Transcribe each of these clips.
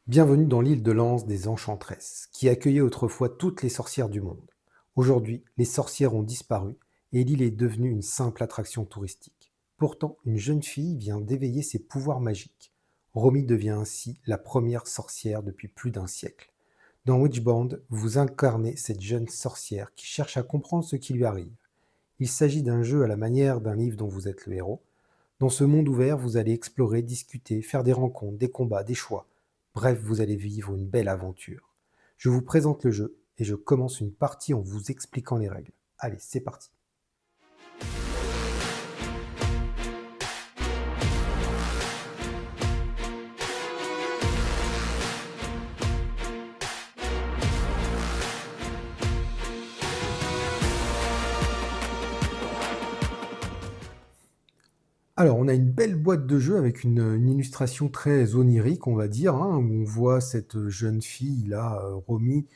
Bienvenue dans l'île de Lance des Enchantresses, qui accueillait autrefois toutes les sorcières du monde. Aujourd'hui, les sorcières ont disparu et l'île est devenue une simple attraction touristique. Pourtant, une jeune fille vient d'éveiller ses pouvoirs magiques. Romy devient ainsi la première sorcière depuis plus d'un siècle. Dans Witchbound, vous incarnez cette jeune sorcière qui cherche à comprendre ce qui lui arrive. Il s'agit d'un jeu à la manière d'un livre dont vous êtes le héros. Dans ce monde ouvert, vous allez explorer, discuter, faire des rencontres, des combats, des choix. Bref, vous allez vivre une belle aventure. Je vous présente le jeu et je commence une partie en vous expliquant les règles. Allez, c'est parti. Alors, on a une belle boîte de jeu avec une illustration très onirique, on va dire, hein, où on voit cette jeune fille, là, Romy,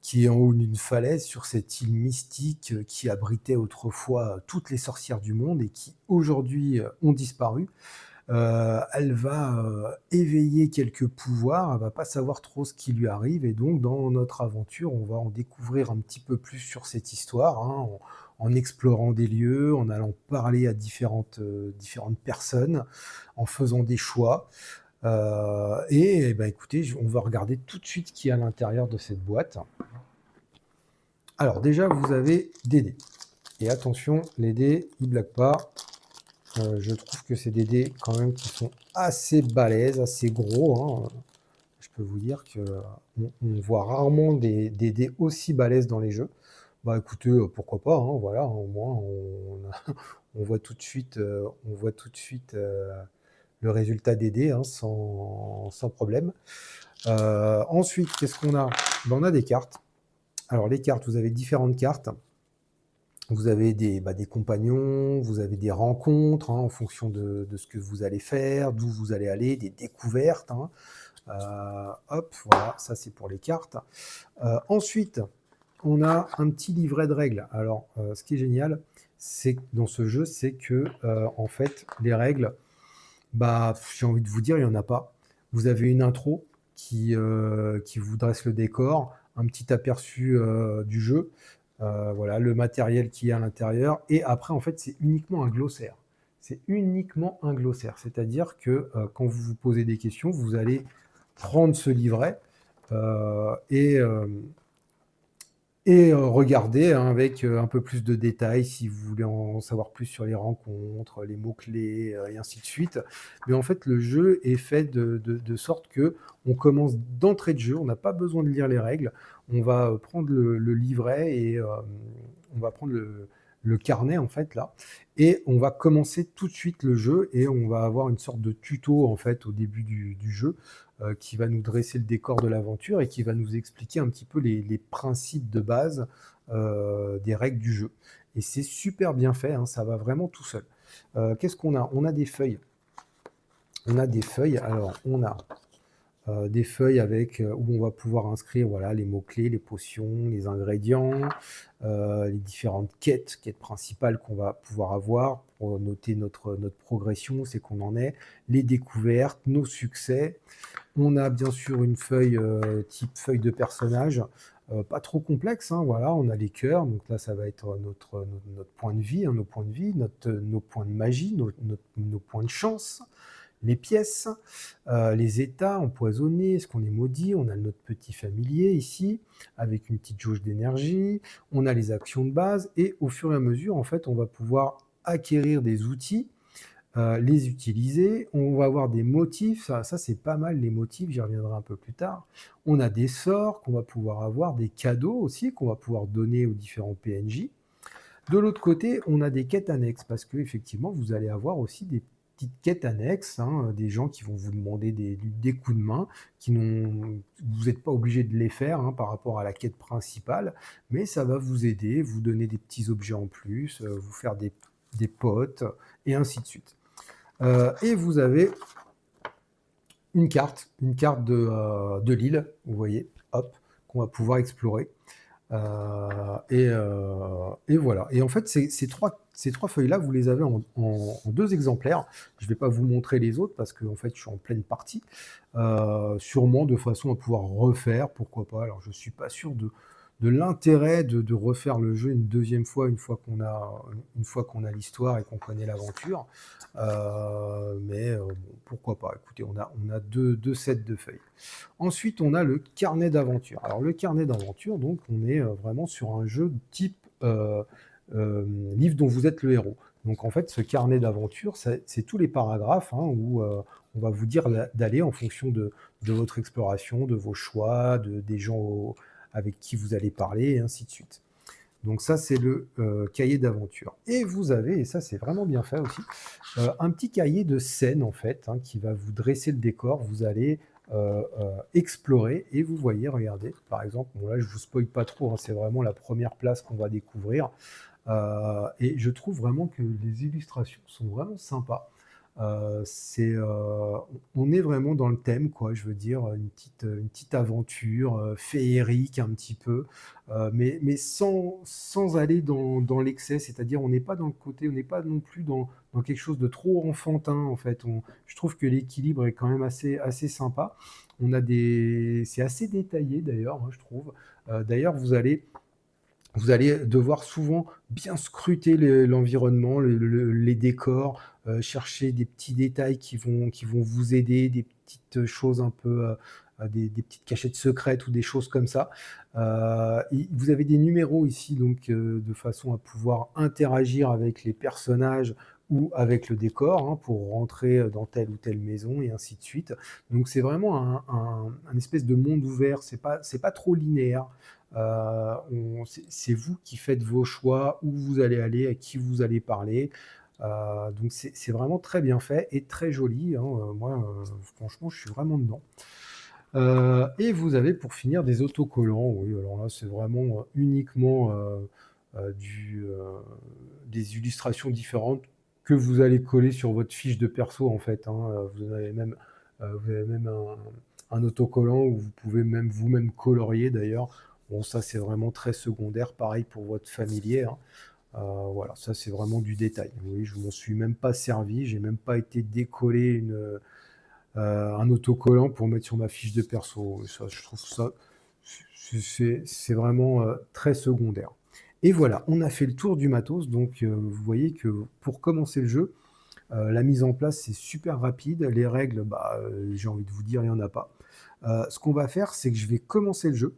qui est en haut d'une falaise sur cette île mystique qui abritait autrefois toutes les sorcières du monde et qui aujourd'hui ont disparu. Elle va éveiller quelques pouvoirs, elle va pas savoir trop ce qui lui arrive et donc dans notre aventure, on va en découvrir un petit peu plus sur cette histoire, hein, en explorant des lieux, en allant parler à différentes personnes, en faisant des choix. Et bah, écoutez, on va regarder tout de suite ce qu'il y a à l'intérieur de cette boîte. Alors déjà, vous avez des dés. Et attention, les dés, ils blaguent pas. Je trouve que c'est des dés quand même qui sont assez balèzes, assez gros, hein. Je peux vous dire que on voit rarement des dés aussi balèzes dans les jeux. Bah écoutez, pourquoi pas, hein, voilà, au moins on voit tout de suite, le résultat des dés, hein, sans problème. Ensuite, qu'est-ce qu'on a? Ben, on a des cartes. Alors les cartes, vous avez différentes cartes. Vous avez des compagnons, vous avez des rencontres, hein, en fonction de ce que vous allez faire, d'où vous allez aller, des découvertes, hein. Hop, voilà, ça c'est pour les cartes. Ensuite, on a un petit livret de règles. Alors, ce qui est génial, c'est dans ce jeu, c'est que en fait, les règles, bah, j'ai envie de vous dire, il n'y en a pas. Vous avez une intro qui vous dresse le décor, un petit aperçu du jeu, voilà, le matériel qui est à l'intérieur, et après, en fait, c'est uniquement un glossaire. C'est uniquement un glossaire, c'est-à-dire que quand vous vous posez des questions, vous allez prendre ce livret euh, et, euh, regarder, hein, avec un peu plus de détails si vous voulez en savoir plus sur les rencontres, les mots-clés, et ainsi de suite. Mais en fait, le jeu est fait de sorte que on commence d'entrée de jeu, on n'a pas besoin de lire les règles, on va prendre le livret et on va prendre le carnet, en fait, là, et on va commencer tout de suite le jeu et on va avoir une sorte de tuto, en fait, au début du jeu, qui va nous dresser le décor de l'aventure et qui va nous expliquer un petit peu les principes de base des règles du jeu. Et c'est super bien fait, hein, ça va vraiment tout seul. Qu'est-ce qu'on a? On a des feuilles. On a des feuilles. Alors, on a des feuilles avec où on va pouvoir inscrire, voilà, les mots-clés, les potions, les ingrédients, les différentes quêtes principales qu'on va pouvoir avoir pour noter notre progression, c'est qu'on en est, les découvertes, nos succès. On a bien sûr une feuille type feuille de personnage, pas trop complexe, hein, voilà, on a les cœurs, donc là ça va être notre point de vie, hein, nos points de vie, nos points de magie, nos points de chance, les pièces, les états empoisonnés, est-ce qu'on est maudit, on a notre petit familier ici, avec une petite jauge d'énergie, on a les actions de base, et au fur et à mesure, en fait, on va pouvoir acquérir des outils, les utiliser. On va avoir des motifs, ça c'est pas mal les motifs, j'y reviendrai un peu plus tard. On a des sorts qu'on va pouvoir avoir, des cadeaux aussi qu'on va pouvoir donner aux différents PNJ. De l'autre côté, on a des quêtes annexes, parce que effectivement, vous allez avoir aussi des petites quêtes annexes, hein, des gens qui vont vous demander des coups de main, vous n'êtes pas obligé de les faire, hein, par rapport à la quête principale, mais ça va vous aider, vous donner des petits objets en plus, vous faire des potes, et ainsi de suite. Et vous avez une carte de l'île, vous voyez, hop, qu'on va pouvoir explorer. Et voilà. Et en fait, ces trois feuilles-là, vous les avez en 2 exemplaires. Je ne vais pas vous montrer les autres parce qu'en fait, je suis en pleine partie. Sûrement de façon à pouvoir refaire, pourquoi pas. Alors, je ne suis pas sûr de l'intérêt de refaire le jeu une deuxième fois, une fois qu'on a l'histoire et qu'on connaît l'aventure. Mais bon, pourquoi pas. Écoutez, on a deux sets de feuilles. Ensuite, on a le carnet d'aventure. Alors, le carnet d'aventure, donc, on est vraiment sur un jeu de type euh, livre dont vous êtes le héros. Donc, en fait, ce carnet d'aventure, c'est tous les paragraphes où on va vous dire d'aller en fonction de votre exploration, de vos choix, des gens avec qui vous allez parler, et ainsi de suite. Donc ça, c'est le cahier d'aventure. Et vous avez, et ça c'est vraiment bien fait aussi, un petit cahier de scène en fait, qui va vous dresser le décor. Vous allez explorer et vous voyez, regardez, par exemple, bon là je vous spoil pas trop, c'est vraiment la première place qu'on va découvrir. Et je trouve vraiment que les illustrations sont vraiment sympas. On est vraiment dans le thème, quoi. Je veux dire, une petite aventure féerique un petit peu, mais sans aller dans l'excès. C'est-à-dire, on n'est pas dans le côté, on n'est pas non plus dans quelque chose de trop enfantin, en fait. Je trouve que l'équilibre est quand même assez sympa. C'est assez détaillé d'ailleurs, moi, je trouve. D'ailleurs, vous allez devoir souvent bien scruter l'environnement, les décors, chercher des petits détails qui vont vous aider, des petites choses un peu, des petites cachettes secrètes ou des choses comme ça. Vous avez des numéros ici, donc de façon à pouvoir interagir avec les personnages ou avec le décor, pour rentrer dans telle ou telle maison et ainsi de suite. Donc c'est vraiment un espèce de monde ouvert, c'est pas trop linéaire. C'est vous qui faites vos choix, où vous allez aller, à qui vous allez parler. Donc c'est vraiment très bien fait et très joli. Moi, franchement, je suis vraiment dedans. Et vous avez pour finir des autocollants. Oui, alors là, c'est vraiment uniquement des illustrations différentes que vous allez coller sur votre fiche de perso en fait. Vous avez même un autocollant où vous pouvez même vous-même colorier d'ailleurs. Bon, ça c'est vraiment très secondaire, pareil pour votre familier. Voilà, ça c'est vraiment du détail. Oui, je m'en suis même pas servi, j'ai même pas été décoller un autocollant pour mettre sur ma fiche de perso. Ça, je trouve ça, c'est vraiment très secondaire. Et voilà, on a fait le tour du matos. Donc, vous voyez que pour commencer le jeu, la mise en place, c'est super rapide. Les règles, bah, j'ai envie de vous dire, il n'y en a pas. Ce qu'on va faire, c'est que je vais commencer le jeu.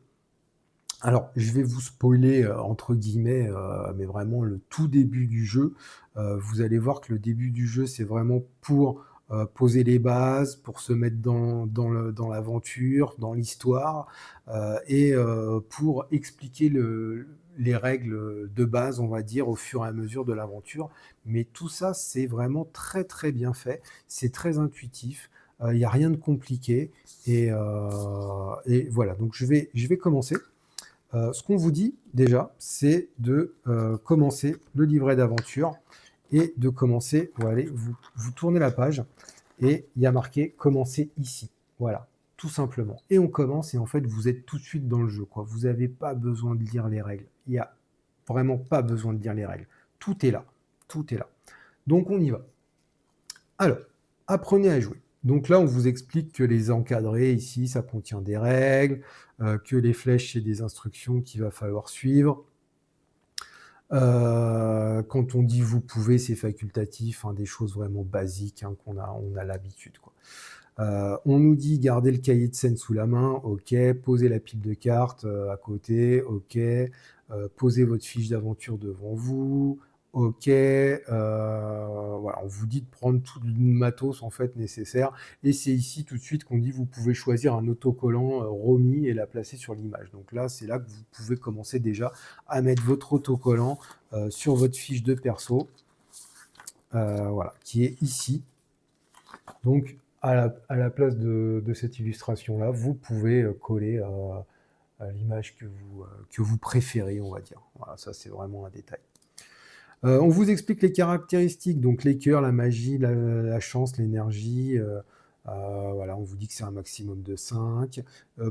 Alors, je vais vous spoiler, entre guillemets, mais vraiment le tout début du jeu. Vous allez voir que le début du jeu, c'est vraiment pour poser les bases, pour se mettre dans l'aventure, dans l'histoire, et pour expliquer les règles de base, on va dire, au fur et à mesure de l'aventure. Mais tout ça, c'est vraiment très très bien fait. C'est très intuitif. Il n'y a rien de compliqué. Et voilà, donc je vais commencer. Ce qu'on vous dit déjà, c'est de commencer le livret d'aventure et de commencer, voilà, vous tournez la page et il y a marqué commencer ici. Voilà, tout simplement. Et on commence et en fait, vous êtes tout de suite dans le jeu, quoi. Vous n'avez pas besoin de lire les règles. Il n'y a vraiment pas besoin de lire les règles. Tout est là. Tout est là. Donc on y va. Alors, apprenez à jouer. Donc là, on vous explique que les encadrés, ici, ça contient des règles, que les flèches, c'est des instructions qu'il va falloir suivre. Quand on dit vous pouvez, c'est facultatif, des choses vraiment basiques on a l'habitude, quoi. On nous dit garder le cahier de scène sous la main, ok. Posez la pile de cartes à côté, ok. Posez votre fiche d'aventure devant vous, ok. Voilà, on vous dit de prendre tout le matos en fait nécessaire. Et c'est ici tout de suite qu'on dit vous pouvez choisir un autocollant Romy et la placer sur l'image. Donc là, c'est là que vous pouvez commencer déjà à mettre votre autocollant sur votre fiche de perso, voilà, qui est ici. Donc, à la place de cette illustration-là, vous pouvez coller l'image que vous préférez, on va dire. Voilà, ça, c'est vraiment un détail. On vous explique les caractéristiques, donc les cœurs, la magie, la chance, l'énergie. Voilà, on vous dit que c'est un maximum de 5.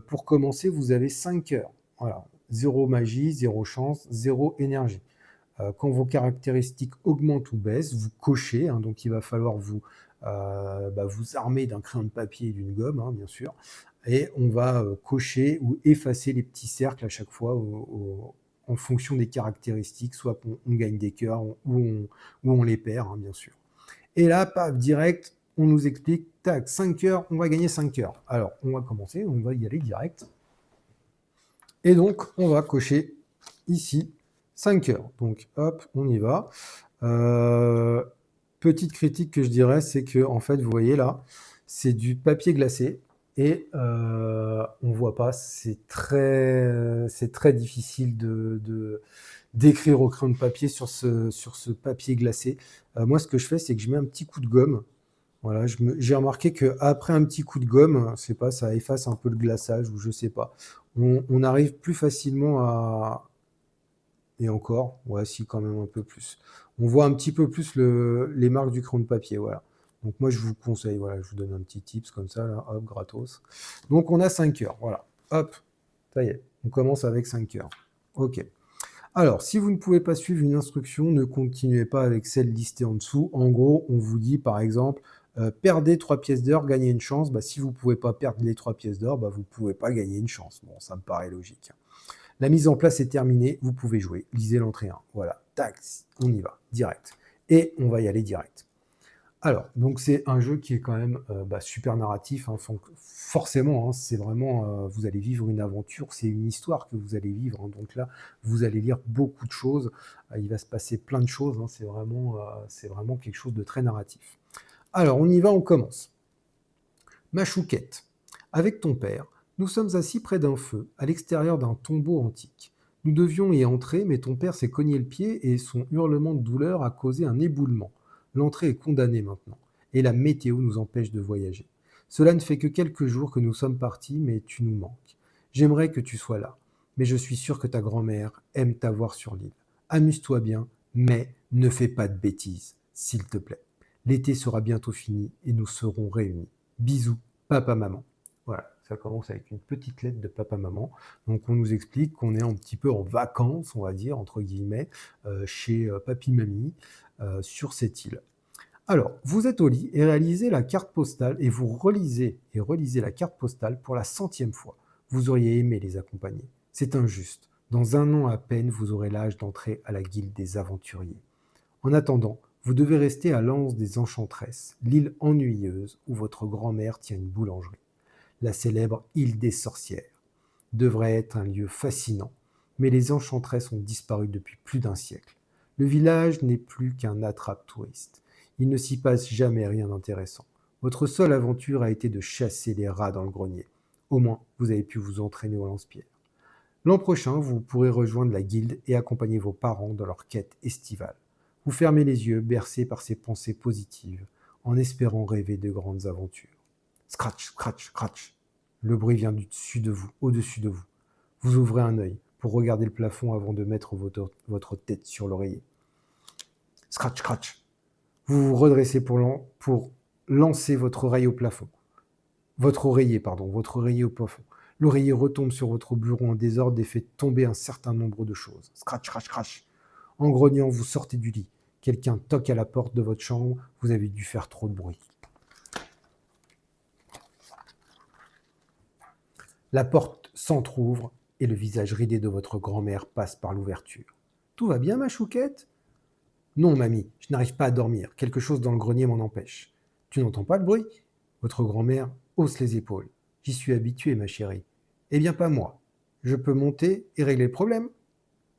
Pour commencer, vous avez 5 cœurs. Voilà. 0 magie, 0 chance, 0 énergie. Quand vos caractéristiques augmentent ou baissent, vous cochez, hein, donc il va falloir vous armer d'un crayon de papier et d'une gomme, hein, bien sûr, et on va cocher ou effacer les petits cercles à chaque fois en fonction des caractéristiques, soit qu'on gagne des cœurs ou on les perd, hein, bien sûr. Et là, paf, direct, on nous explique, tac, 5 cœurs, on va gagner 5 cœurs. Alors, on va commencer, on va y aller direct. Et donc, on va cocher ici 5 cœurs. Donc, hop, on y va. Petite critique que je dirais, c'est que, en fait, vous voyez là, c'est du papier glacé et on voit pas, c'est très difficile d'écrire au crayon de papier sur ce papier glacé. Moi, ce que je fais, c'est que je mets un petit coup de gomme. Voilà, j'ai remarqué qu'après un petit coup de gomme, c'est pas, ça efface un peu le glaçage ou je sais pas. On arrive plus facilement à... Et encore, ouais, si, quand même un peu plus. On voit un petit peu plus les marques du crayon de papier, voilà. Donc moi, je vous conseille, voilà, je vous donne un petit tips comme ça, là, hop, gratos. Donc on a 5 heures, voilà. Hop, ça y est, on commence avec 5 heures. OK. Alors, si vous ne pouvez pas suivre une instruction, ne continuez pas avec celle listée en dessous. En gros, on vous dit, par exemple, perdez 3 pièces d'or, gagnez une chance. Bah, si vous ne pouvez pas perdre les 3 pièces d'or, bah, vous ne pouvez pas gagner une chance. Bon, ça me paraît logique. La mise en place est terminée, vous pouvez jouer. Lisez l'entrée 1. Voilà, tac, on y va, direct. Et on va y aller direct. Alors, donc c'est un jeu qui est quand même super narratif. Hein, forcément, hein, c'est vraiment, vous allez vivre une aventure, c'est une histoire que vous allez vivre. Hein, donc là, vous allez lire beaucoup de choses. Il va se passer plein de choses. Hein, c'est vraiment quelque chose de très narratif. Alors, on y va, on commence. Ma chouquette. Avec ton père, nous sommes assis près d'un feu, à l'extérieur d'un tombeau antique. Nous devions y entrer, mais ton père s'est cogné le pied et son hurlement de douleur a causé un éboulement. L'entrée est condamnée maintenant, et la météo nous empêche de voyager. Cela ne fait que quelques jours que nous sommes partis, mais tu nous manques. J'aimerais que tu sois là, mais je suis sûr que ta grand-mère aime t'avoir sur l'île. Amuse-toi bien, mais ne fais pas de bêtises, s'il te plaît. L'été sera bientôt fini et nous serons réunis. Bisous, papa, maman. Voilà, ça commence avec une petite lettre de papa-maman. Donc on nous explique qu'on est un petit peu en vacances, on va dire, entre guillemets, chez papy-mamie, sur cette île. Alors, vous êtes au lit et réalisez la carte postale et vous relisez la carte postale pour la 100e fois. Vous auriez aimé les accompagner. C'est injuste. Dans 1 an à peine, vous aurez l'âge d'entrer à la guilde des aventuriers. En attendant, vous devez rester à l'Anse des Enchantresses, l'île ennuyeuse où votre grand-mère tient une boulangerie. La célèbre île des sorcières devrait être un lieu fascinant, mais les enchantresses ont disparu depuis plus d'1 siècle. Le village n'est plus qu'un attrape-touriste. Il ne s'y passe jamais rien d'intéressant. Votre seule aventure a été de chasser les rats dans le grenier. Au moins, vous avez pu vous entraîner au lance-pierre. L'an prochain, vous pourrez rejoindre la guilde et accompagner vos parents dans leur quête estivale. Vous fermez les yeux, bercés par ces pensées positives, en espérant rêver de grandes aventures. Scratch, scratch, scratch. Le bruit vient au-dessus de vous. Vous ouvrez un œil pour regarder le plafond avant de mettre votre tête sur l'oreiller. Scratch, scratch. Vous vous redressez pour lancer votre oreille au plafond. Votre oreiller au plafond. L'oreiller retombe sur votre bureau en désordre et fait tomber un certain nombre de choses. Scratch, scratch, scratch. En grognant, vous sortez du lit. Quelqu'un toque à la porte de votre chambre. Vous avez dû faire trop de bruit. La porte s'entr'ouvre et le visage ridé de votre grand-mère passe par l'ouverture. « Tout va bien, ma chouquette ?»« Non, mamie, je n'arrive pas à dormir. Quelque chose dans le grenier m'en empêche. »« Tu n'entends pas le bruit ?» Votre grand-mère hausse les épaules. « J'y suis habituée, ma chérie. »« Eh bien, pas moi. Je peux monter et régler le problème ?»«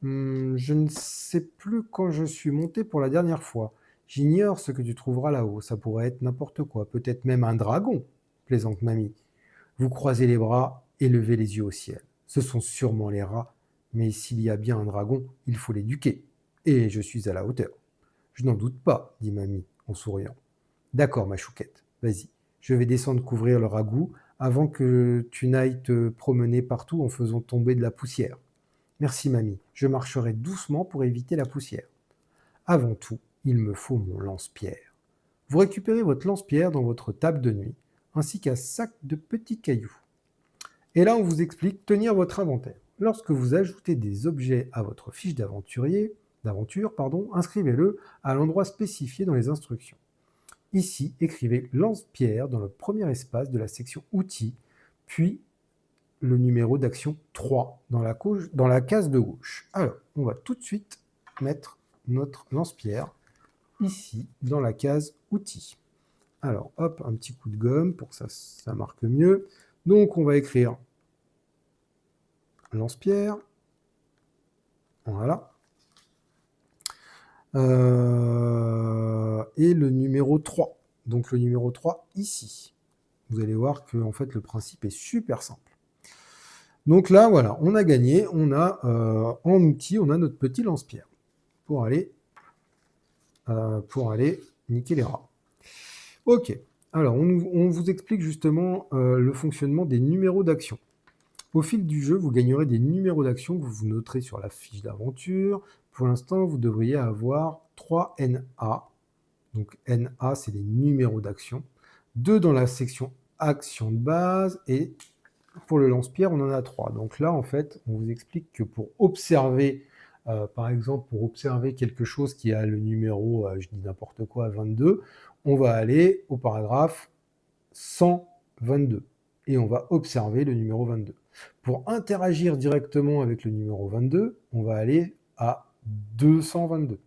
Je ne sais plus quand je suis montée pour la dernière fois. J'ignore ce que tu trouveras là-haut. Ça pourrait être n'importe quoi. Peut-être même un dragon, plaisante mamie. Vous croisez les bras et levez les yeux au ciel. Ce sont sûrement les rats, mais s'il y a bien un dragon, il faut l'éduquer. Et je suis à la hauteur. Je n'en doute pas, dit mamie en souriant. D'accord, ma chouquette, vas-y. Je vais descendre couvrir le ragoût avant que tu n'ailles te promener partout en faisant tomber de la poussière. Merci, mamie. Je marcherai doucement pour éviter la poussière. Avant tout, il me faut mon lance-pierre. Vous récupérez votre lance-pierre dans votre table de nuit, ainsi qu'un sac de petits cailloux. Et là, on vous explique tenir votre inventaire. lorsque vous ajoutez des objets à votre fiche d'aventure, inscrivez-le à l'endroit spécifié dans les instructions. Ici, écrivez lance-pierre dans le premier espace de la section outils, puis le numéro d'action 3 dans la case de gauche. Alors, on va tout de suite mettre notre lance-pierre ici dans la case outils. Alors, hop, un petit coup de gomme pour que ça marque mieux. Donc, on va écrire lance-pierre. Voilà. Et le numéro 3. Donc, le numéro 3 ici. Vous allez voir que en fait, le principe est super simple. Donc là, voilà, on a gagné. On a en outil, on a notre petit lance-pierre pour aller niquer les rats. Ok. Alors, on vous explique justement le fonctionnement des numéros d'action. Au fil du jeu, vous gagnerez des numéros d'action que vous noterez sur la fiche d'aventure. Pour l'instant, vous devriez avoir 3 NA. Donc NA, c'est les numéros d'action. 2 dans la section action de base. Et pour le lance-pierre, on en a 3. Donc là, en fait, on vous explique que pour observer, par exemple, pour observer quelque chose qui a le numéro, je dis n'importe quoi, 22, on va aller au paragraphe 122 et on va observer le numéro 22. Pour interagir directement avec le numéro 22, on va aller à 222.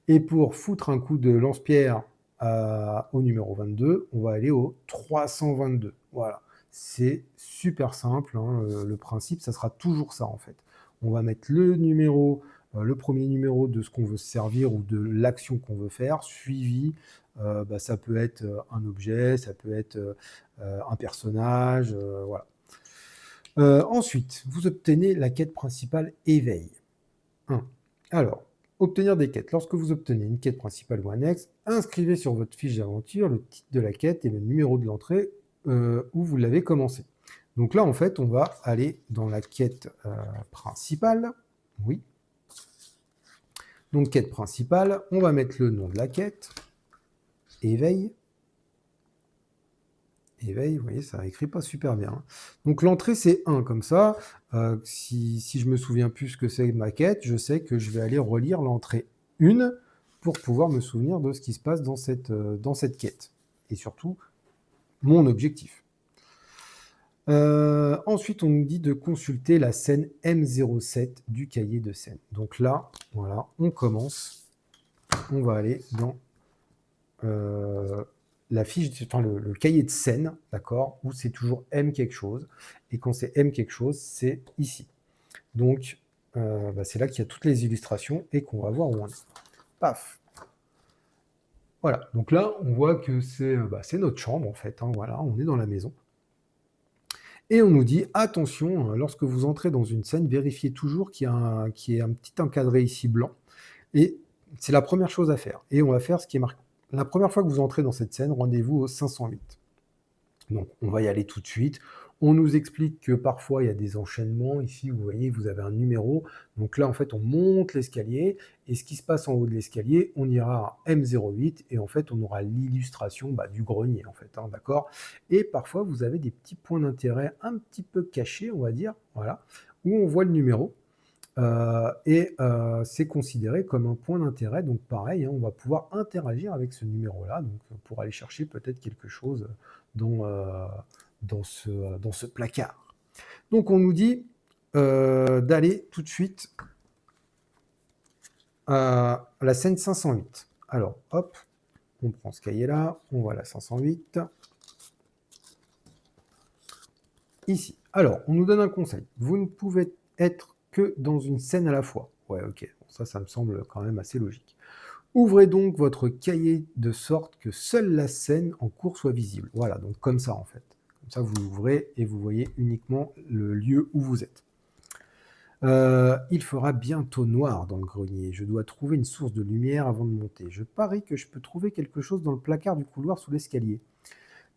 Et pour foutre un coup de lance-pierre au numéro 22, on va aller au 322. Voilà, c'est super simple, hein, le principe, ça sera toujours ça en fait. On va mettre le premier numéro de ce qu'on veut se servir ou de l'action qu'on veut faire, suivi, ça peut être un objet, ça peut être un personnage, voilà. Ensuite, vous obtenez la quête principale éveil. 1. Alors, obtenir des quêtes. Lorsque vous obtenez une quête principale ou annexe, inscrivez sur votre fiche d'aventure le titre de la quête et le numéro de l'entrée où vous l'avez commencé. Donc là, en fait, on va aller dans la quête principale. Oui. Donc, quête principale, on va mettre le nom de la quête. Éveil. Éveil, vous voyez, ça écrit pas super bien. Donc l'entrée, c'est 1, comme ça. Si je me souviens plus ce que c'est ma quête, je sais que je vais aller relire l'entrée 1 pour pouvoir me souvenir de ce qui se passe dans cette quête. Et surtout, mon objectif. Ensuite, on nous dit de consulter la scène M07 du cahier de scène. Donc là, voilà, on commence. On va aller dans la fiche, enfin le cahier de scène, d'accord, où c'est toujours M quelque chose. Et quand c'est M quelque chose, c'est ici. Donc, c'est là qu'il y a toutes les illustrations et qu'on va voir où on est. Paf. Voilà. Donc là, on voit que c'est notre chambre, en fait. Hein, voilà, on est dans la maison. Et on nous dit, attention, lorsque vous entrez dans une scène, vérifiez toujours qu'il y ait un petit encadré ici blanc. Et c'est la première chose à faire. Et on va faire ce qui est marqué. La première fois que vous entrez dans cette scène, rendez-vous au 508. Donc, on va y aller tout de suite. On nous explique que parfois, il y a des enchaînements. Ici, vous voyez, vous avez un numéro. Donc là, en fait, on monte l'escalier. Et ce qui se passe en haut de l'escalier, on ira à M08. Et en fait, on aura l'illustration du grenier, en fait. Hein, d'accord. Et parfois, vous avez des petits points d'intérêt un petit peu cachés, on va dire. Voilà. Où on voit le numéro. C'est considéré comme un point d'intérêt. Donc pareil, hein, on va pouvoir interagir avec ce numéro-là, donc pour aller chercher peut-être quelque chose dans ce placard. Donc on nous dit d'aller tout de suite à la scène 508. Alors hop, on prend ce cahier-là, on va à la 508. Ici. Alors, on nous donne un conseil. Vous ne pouvez être que dans une scène à la fois. Ouais, ok. Bon, ça me semble quand même assez logique. Ouvrez donc votre cahier de sorte que seule la scène en cours soit visible. Voilà, donc comme ça en fait. Comme ça, vous l'ouvrez et vous voyez uniquement le lieu où vous êtes. Il fera bientôt noir dans le grenier. Je dois trouver une source de lumière avant de monter. Je parie que je peux trouver quelque chose dans le placard du couloir sous l'escalier.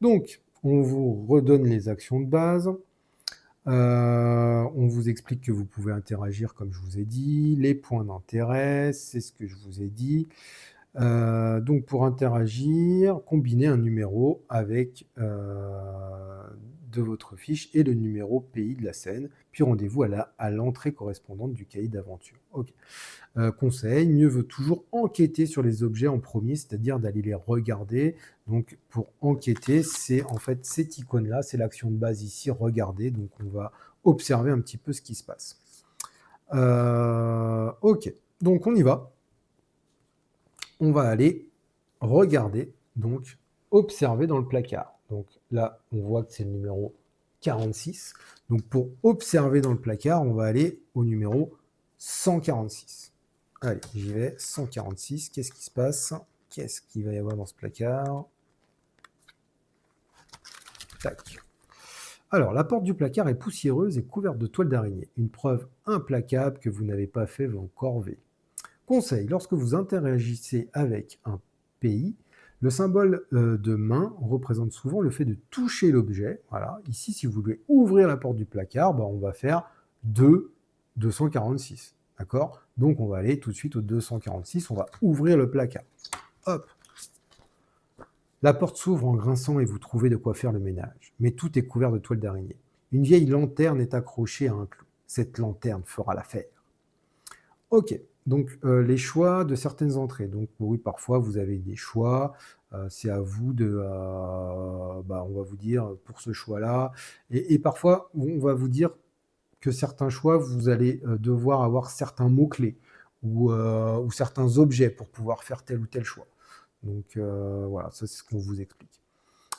Donc, on vous redonne les actions de base. On vous explique que vous pouvez interagir comme je vous ai dit. Les points d'intérêt, c'est ce que je vous ai dit. Donc pour interagir, combinez un numéro avec de de votre fiche et le numéro pays de la scène, puis rendez-vous à l'entrée correspondante du cahier d'aventure. Ok. Conseil, mieux vaut toujours enquêter sur les objets en premier, c'est-à-dire d'aller les regarder. Donc pour enquêter, c'est en fait cette icône-là, c'est l'action de base ici, regarder. Donc on va observer un petit peu ce qui se passe. Ok, donc on y va. On va aller regarder, donc observer dans le placard. Donc là, on voit que c'est le numéro 46. Donc pour observer dans le placard, on va aller au numéro 146. Allez, j'y vais, 146. Qu'est-ce qui se passe? Qu'est-ce qu'il va y avoir dans ce placard? Tac. Alors, la porte du placard est poussiéreuse et couverte de toiles d'araignée. Une preuve implacable que vous n'avez pas fait vos corvées. Conseil, lorsque vous interagissez avec un pays, le symbole de main représente souvent le fait de toucher l'objet. Voilà. Ici, si vous voulez ouvrir la porte du placard, bah, on va faire 246. D'accord? Donc, on va aller tout de suite au 246. On va ouvrir le placard. Hop. La porte s'ouvre en grinçant et vous trouvez de quoi faire le ménage. Mais tout est couvert de toiles d'araignée. Une vieille lanterne est accrochée à un clou. Cette lanterne fera l'affaire. Ok, donc les choix de certaines entrées. Donc oui, parfois vous avez des choix. C'est à vous de... bah, on va vous dire pour ce choix-là. Et parfois, on va vous dire que certains choix, vous allez devoir avoir certains mots-clés ou certains objets pour pouvoir faire tel ou tel choix. Donc voilà, ça c'est ce qu'on vous explique.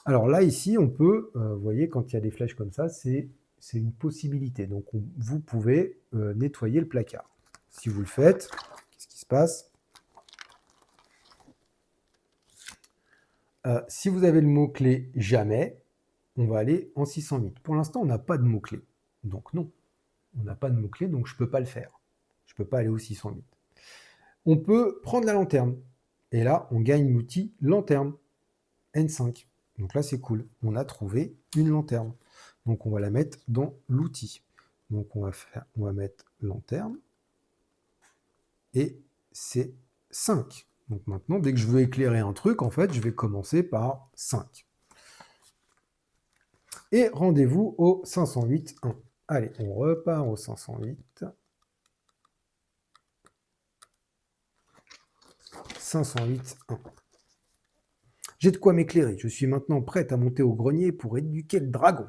Alors là, ici, on peut, vous voyez, quand il y a des flèches comme ça, c'est une possibilité. Donc vous pouvez nettoyer le placard. Si vous le faites, qu'est-ce qui se passe? Si vous avez le mot-clé « jamais », on va aller en 608. Pour l'instant, on n'a pas de mot-clé. Donc non, on n'a pas de mot-clé, donc je ne peux pas le faire. Je ne peux pas aller au 608. On peut prendre la lanterne. Et là, on gagne l'outil lanterne, N5. Donc là, c'est cool. On a trouvé une lanterne. Donc on va la mettre dans l'outil. Donc on va mettre lanterne. Et c'est 5. Donc maintenant, dès que je veux éclairer un truc, en fait, je vais commencer par 5. Et rendez-vous au 508.1. Allez, on repart au 508. 508.1. J'ai de quoi m'éclairer. Je suis maintenant prête à monter au grenier pour éduquer le dragon.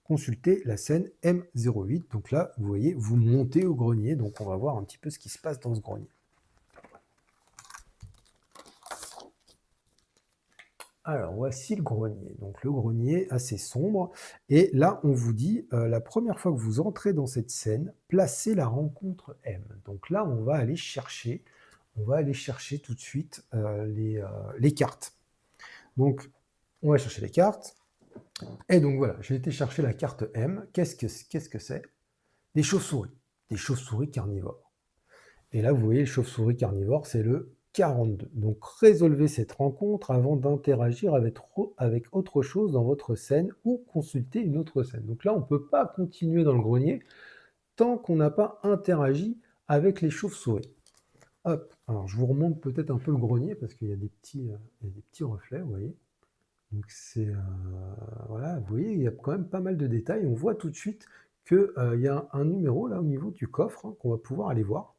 Consultez la scène M08. Donc là, vous voyez, vous montez au grenier. Donc on va voir un petit peu ce qui se passe dans ce grenier. Alors, voici le grenier. Donc, le grenier assez sombre. Et là, on vous dit, la première fois que vous entrez dans cette scène, placez la rencontre M. Donc là, on va aller chercher tout de suite les cartes. Donc, on va chercher les cartes. Et donc, voilà, j'ai été chercher la carte M. Qu'est-ce que c'est? Des chauves-souris. Des chauves-souris carnivores. Et là, vous voyez, le chauve-souris carnivore, c'est le 42. Donc, résolvez cette rencontre avant d'interagir avec autre chose dans votre scène ou consulter une autre scène. Donc là, on ne peut pas continuer dans le grenier tant qu'on n'a pas interagi avec les chauves-souris. Hop, alors je vous remonte peut-être un peu le grenier parce qu'il y a des petits reflets, vous voyez. Donc c'est, voilà, vous voyez, il y a quand même pas mal de détails. On voit tout de suite qu'il y a un numéro là au niveau du coffre hein, qu'on va pouvoir aller voir.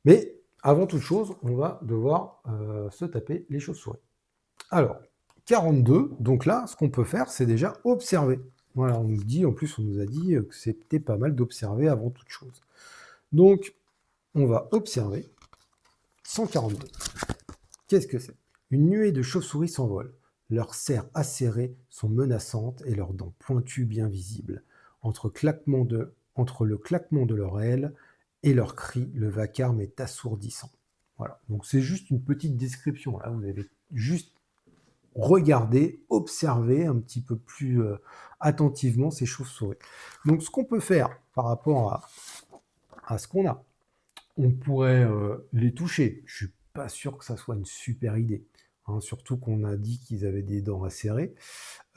Mais avant toute chose, on va devoir se taper les chauves-souris. Alors, 42, donc là, ce qu'on peut faire, c'est déjà observer. Voilà, on nous dit, en plus, on nous a dit que c'était pas mal d'observer avant toute chose. Donc, on va observer 142. Qu'est-ce que c'est? Une nuée de chauves-souris s'envole. Leurs serres acérées sont menaçantes et leurs dents pointues bien visibles. Entre le claquement de leurs ailes et leurs cris, le vacarme est assourdissant. Voilà, donc c'est juste une petite description. Là, vous avez juste regardé, observé un petit peu plus attentivement ces chauves-souris. Donc ce qu'on peut faire par rapport à ce qu'on a, on pourrait les toucher. Je suis pas sûr que ça soit une super idée. Hein, surtout qu'on a dit qu'ils avaient des dents acérées.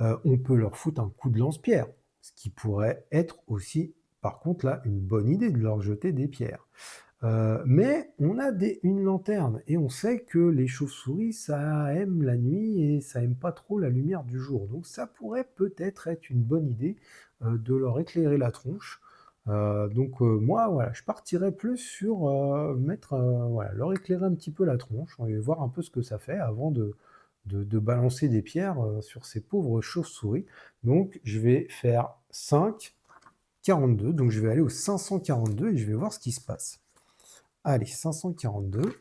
On peut leur foutre un coup de lance-pierre, ce qui pourrait être aussi, par contre, là, une bonne idée de leur jeter des pierres. Mais on a une lanterne et on sait que les chauves-souris, ça aime la nuit et ça aime pas trop la lumière du jour. Donc ça pourrait peut-être être une bonne idée de leur éclairer la tronche. Moi, voilà, je partirais plus sur voilà, leur éclairer un petit peu la tronche et voir un peu ce que ça fait avant de balancer des pierres sur ces pauvres chauves-souris. Donc je vais faire 5, 42, donc je vais aller au 542 et je vais voir ce qui se passe. Allez, 542.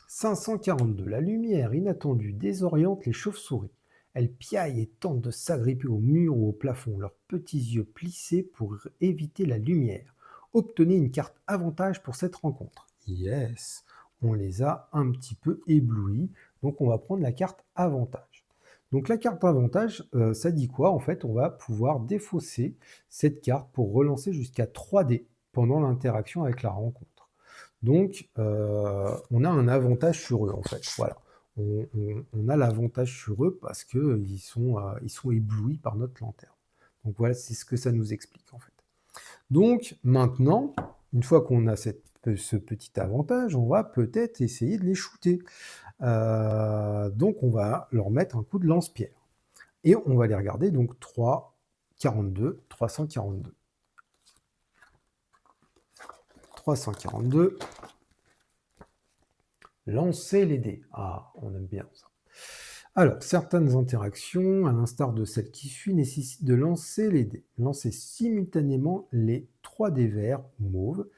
542. La lumière inattendue désoriente les chauves-souris. Elles piaillent et tentent de s'agripper au mur ou au plafond, leurs petits yeux plissés pour éviter la lumière. Obtenez une carte avantage pour cette rencontre. Yes, on les a un petit peu éblouis, donc on va prendre la carte avantage. Donc la carte avantage, ça dit quoi? En fait, on va pouvoir défausser cette carte pour relancer jusqu'à 3D pendant l'interaction avec la rencontre. Donc, on a un avantage sur eux, en fait. Voilà. On a l'avantage sur eux parce qu'ils sont éblouis par notre lanterne. Donc voilà, c'est ce que ça nous explique, en fait. Donc maintenant, une fois qu'on a ce petit avantage, on va peut-être essayer de les shooter. Donc on va leur mettre un coup de lance-pierre. Et on va les regarder, donc 3, 42, 342. 342. Lancer les dés. Ah, on aime bien ça. Alors, certaines interactions, à l'instar de celle qui suit, nécessitent de lancer les dés. Lancer simultanément les 3 dés verts mauves.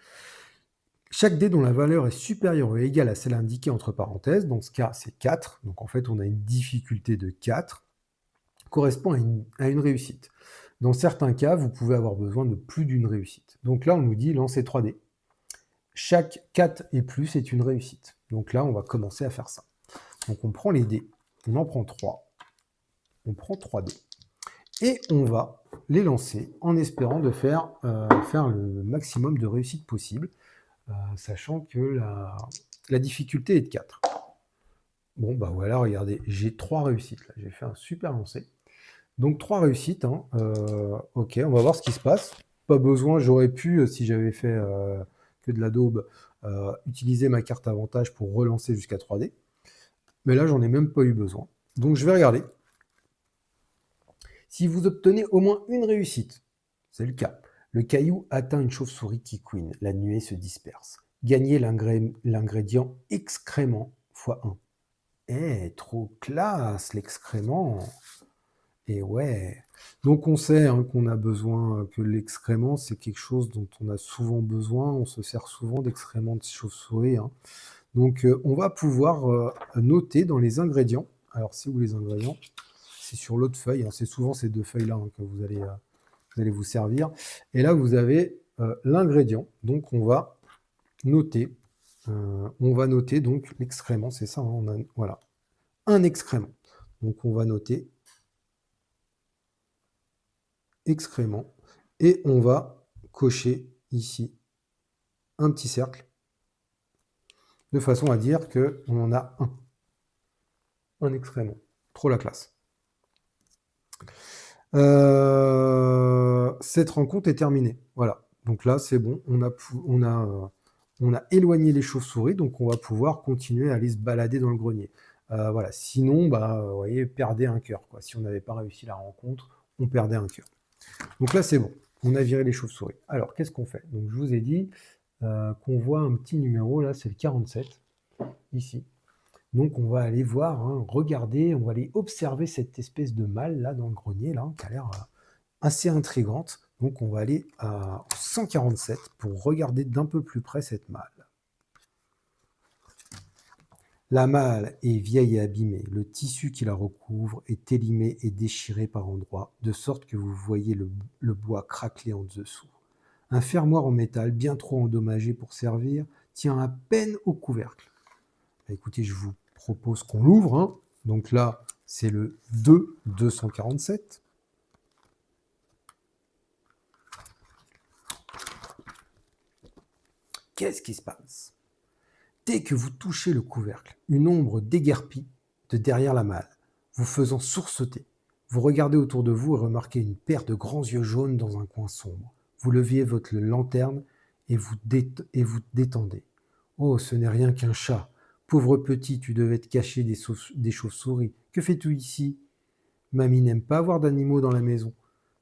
Chaque dé dont la valeur est supérieure ou égale à celle indiquée entre parenthèses, dans ce cas c'est 4, donc en fait on a une difficulté de 4, correspond à une réussite. Dans certains cas, vous pouvez avoir besoin de plus d'une réussite. Donc là, on nous dit lancer 3 dés. Chaque 4 et plus est une réussite. Donc là, on va commencer à faire ça. Donc on prend les dés, on en prend 3. On prend 3 dés. Et on va les lancer en espérant de faire le maximum de réussite possible, sachant que la difficulté est de 4. Bon, bah voilà, regardez, j'ai 3 réussites. Là, j'ai fait un super lancer. Donc 3 réussites. Hein, ok, on va voir ce qui se passe. Pas besoin, j'aurais pu, si j'avais fait que de la daube, utiliser ma carte avantage pour relancer jusqu'à 3D. Mais là, j'en ai même pas eu besoin. Donc je vais regarder. Si vous obtenez au moins une réussite, c'est le cas, le caillou atteint une chauve-souris qui couine, la nuée se disperse. Gagnez l'ingrédient excrément x1. Eh, trop classe l'excrément. Et ouais. Donc on sait qu'on a besoin, que l'excrément, c'est quelque chose dont on a souvent besoin. On se sert souvent d'excréments de chauve-souris. Donc on va pouvoir noter dans les ingrédients. Alors c'est où les ingrédients? C'est sur l'autre feuille. C'est souvent ces 2 feuilles-là que vous allez vous servir. Et là, vous avez l'ingrédient. Donc on va noter. Donc l'excrément, c'est ça. Voilà. Un excrément. Donc on va noter excrément. Et on va cocher ici un petit cercle de façon à dire qu'on en a un excrément. Trop la classe. Cette rencontre est terminée. Voilà. Donc là, c'est bon. On a éloigné les chauves-souris, donc on va pouvoir continuer à aller se balader dans le grenier. Voilà. Sinon, vous voyez, perdez un cœur. Si on n'avait pas réussi la rencontre, on perdait un cœur. Donc là, c'est bon. On a viré les chauves-souris. Alors, qu'est-ce qu'on fait? Donc, je vous ai dit qu'on voit un petit numéro, là, c'est le 47, ici. Donc, on va aller voir, regarder, on va aller observer cette espèce de mâle, là, dans le grenier, là, qui a l'air assez intrigante. Donc, on va aller à 147 pour regarder d'un peu plus près cette mâle. La mâle est vieille et abîmée. Le tissu qui la recouvre est élimé et déchiré par endroits, de sorte que vous voyez le bois craqueler en dessous. Un fermoir en métal, bien trop endommagé pour servir, tient à peine au couvercle. Écoutez, je vous propose qu'on l'ouvre. Donc là, c'est le 247. Qu'est-ce qui se passe? Dès que vous touchez le couvercle, une ombre déguerpit de derrière la malle, vous faisant sursauter. Vous regardez autour de vous et remarquez une paire de grands yeux jaunes dans un coin sombre. Vous leviez votre lanterne et vous détendez. Oh, ce n'est rien qu'un chat. Pauvre petit, tu devais te cacher des chauves-souris. Que fais-tu ici? Mamie n'aime pas avoir d'animaux dans la maison.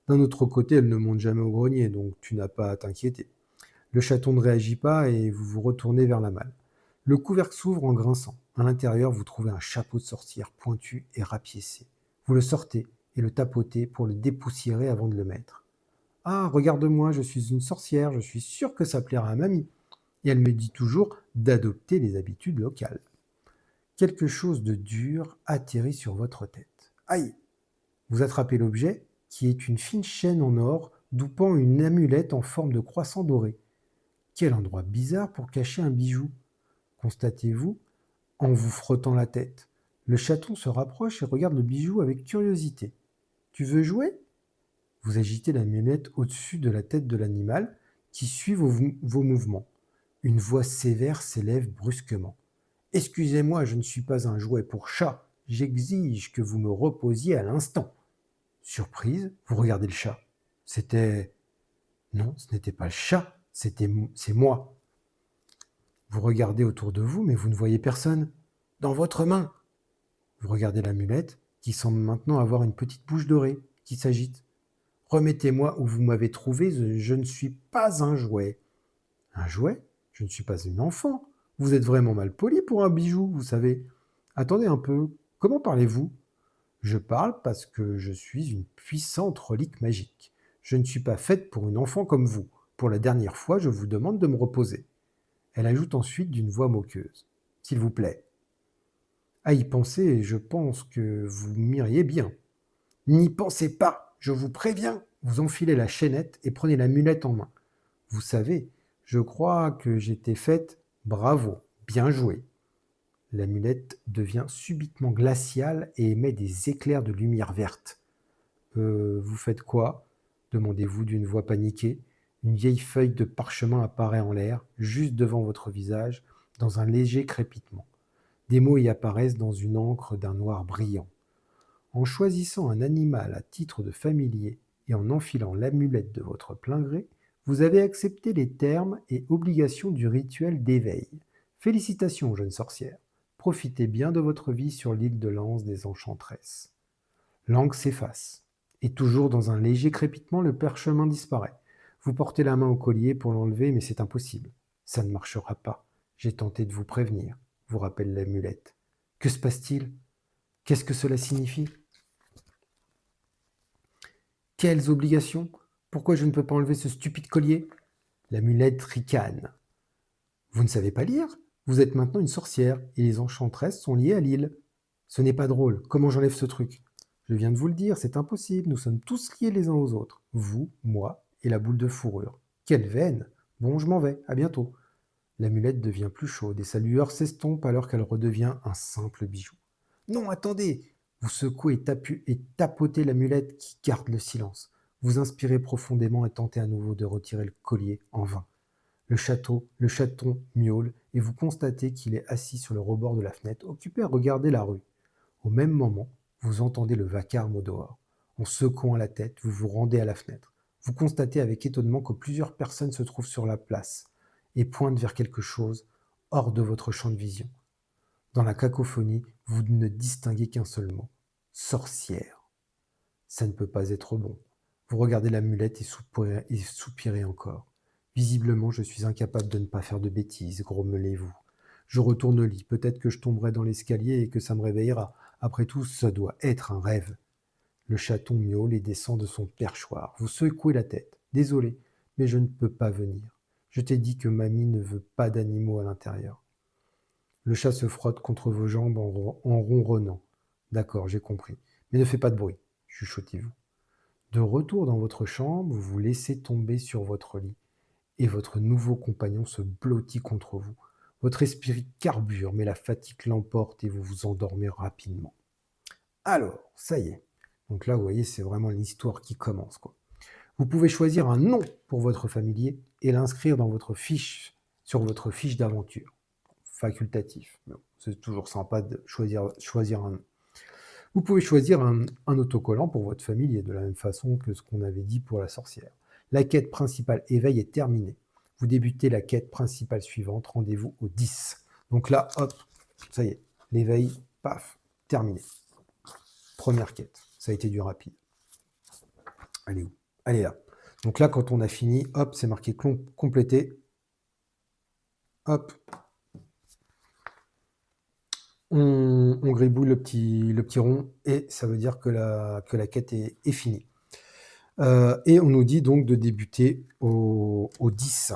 D'un autre côté, elle ne monte jamais au grenier, donc tu n'as pas à t'inquiéter. Le chaton ne réagit pas et vous vous retournez vers la malle. Le couvercle s'ouvre en grinçant. À l'intérieur, vous trouvez un chapeau de sorcière pointu et rapiécé. Vous le sortez et le tapotez pour le dépoussiérer avant de le mettre. Ah, regarde-moi, je suis une sorcière, je suis sûre que ça plaira à mamie. Et elle me dit toujours d'adopter les habitudes locales. Quelque chose de dur atterrit sur votre tête. Aïe! Vous attrapez l'objet, qui est une fine chaîne en or d'où pend une amulette en forme de croissant doré. Quel endroit bizarre pour cacher un bijou, constatez-vous en vous frottant la tête. Le chaton se rapproche et regarde le bijou avec curiosité. Tu veux jouer? Vous agitez l'amulette au-dessus de la tête de l'animal qui suit vos mouvements. Une voix sévère s'élève brusquement. Excusez-moi, je ne suis pas un jouet pour chat. J'exige que vous me reposiez à l'instant. Surprise, vous regardez le chat. C'était... Non, ce n'était pas le chat, c'est moi. Vous regardez autour de vous, mais vous ne voyez personne. Dans votre main. Vous regardez l'amulette, qui semble maintenant avoir une petite bouche dorée, qui s'agite. Remettez-moi où vous m'avez trouvé, je ne suis pas un jouet. Un jouet? Je ne suis pas une enfant. Vous êtes vraiment mal poli pour un bijou, vous savez. Attendez un peu, comment parlez-vous? Je parle parce que je suis une puissante relique magique. Je ne suis pas faite pour une enfant comme vous. Pour la dernière fois, je vous demande de me reposer. Elle ajoute ensuite d'une voix moqueuse. S'il vous plaît. À y penser, je pense que vous m'iriez bien. N'y pensez pas, je vous préviens. Vous enfilez la chaînette et prenez l'amulette en main. Vous savez, je crois que j'étais faite. Bravo, bien joué. L'amulette devient subitement glaciale et émet des éclairs de lumière verte. Vous faites quoi? Demandez-vous d'une voix paniquée. Une vieille feuille de parchemin apparaît en l'air, juste devant votre visage, dans un léger crépitement. Des mots y apparaissent dans une encre d'un noir brillant. En choisissant un animal à titre de familier et en enfilant l'amulette de votre plein gré, vous avez accepté les termes et obligations du rituel d'éveil. Félicitations, jeune sorcière. Profitez bien de votre vie sur l'île de l'Anse des Enchantresses. L'encre s'efface. Et toujours dans un léger crépitement, le parchemin disparaît. Vous portez la main au collier pour l'enlever, mais c'est impossible. Ça ne marchera pas. J'ai tenté de vous prévenir, vous rappelle l'amulette. Que se passe-t-il? Qu'est-ce que cela signifie? Quelles obligations? Pourquoi je ne peux pas enlever ce stupide collier? L'amulette ricane. Vous ne savez pas lire? Vous êtes maintenant une sorcière, et les enchantresses sont liées à l'île. Ce n'est pas drôle. Comment j'enlève ce truc? Je viens de vous le dire, c'est impossible. Nous sommes tous liés les uns aux autres. Vous, moi et la boule de fourrure. Quelle veine! Bon, je m'en vais. À bientôt. L'amulette devient plus chaude et sa lueur s'estompe alors qu'elle redevient un simple bijou. Non, attendez! Vous secouez et tapotez l'amulette qui garde le silence. Vous inspirez profondément et tentez à nouveau de retirer le collier en vain. Le chaton miaule et vous constatez qu'il est assis sur le rebord de la fenêtre, occupé à regarder la rue. Au même moment, vous entendez le vacarme au dehors. En secouant la tête, vous vous rendez à la fenêtre. Vous constatez avec étonnement que plusieurs personnes se trouvent sur la place et pointent vers quelque chose hors de votre champ de vision. Dans la cacophonie, vous ne distinguez qu'un seul mot. Sorcière. Ça ne peut pas être bon. Vous regardez l'amulette et soupirez encore. Visiblement, je suis incapable de ne pas faire de bêtises, grommelez-vous. Je retourne au lit, peut-être que je tomberai dans l'escalier et que ça me réveillera. Après tout, ça doit être un rêve. Le chaton miaule et descend de son perchoir. Vous secouez la tête. Désolé, mais je ne peux pas venir. Je t'ai dit que mamie ne veut pas d'animaux à l'intérieur. Le chat se frotte contre vos jambes en ronronnant. D'accord, j'ai compris. Mais ne fais pas de bruit, chuchotez-vous. De retour dans votre chambre, vous vous laissez tomber sur votre lit et votre nouveau compagnon se blottit contre vous. Votre esprit carbure, mais la fatigue l'emporte et vous vous endormez rapidement. Alors, ça y est. Donc là, vous voyez, c'est vraiment l'histoire qui commence, quoi. Vous pouvez choisir un nom pour votre familier et l'inscrire dans votre fiche, sur votre fiche d'aventure. Facultatif. Mais bon, c'est toujours sympa de choisir un nom. Vous pouvez choisir un autocollant pour votre famille et de la même façon que ce qu'on avait dit pour la sorcière. La quête principale éveil est terminée. Vous débutez la quête principale suivante, rendez-vous au 10. Donc là, hop, ça y est, l'éveil, paf, terminé. Première quête, ça a été du rapide. Elle est où? Elle est là. Donc là, quand on a fini, hop, c'est marqué complété. Hop, on gribouille le petit rond et ça veut dire que la quête est finie. Et on nous dit donc de débuter au 10.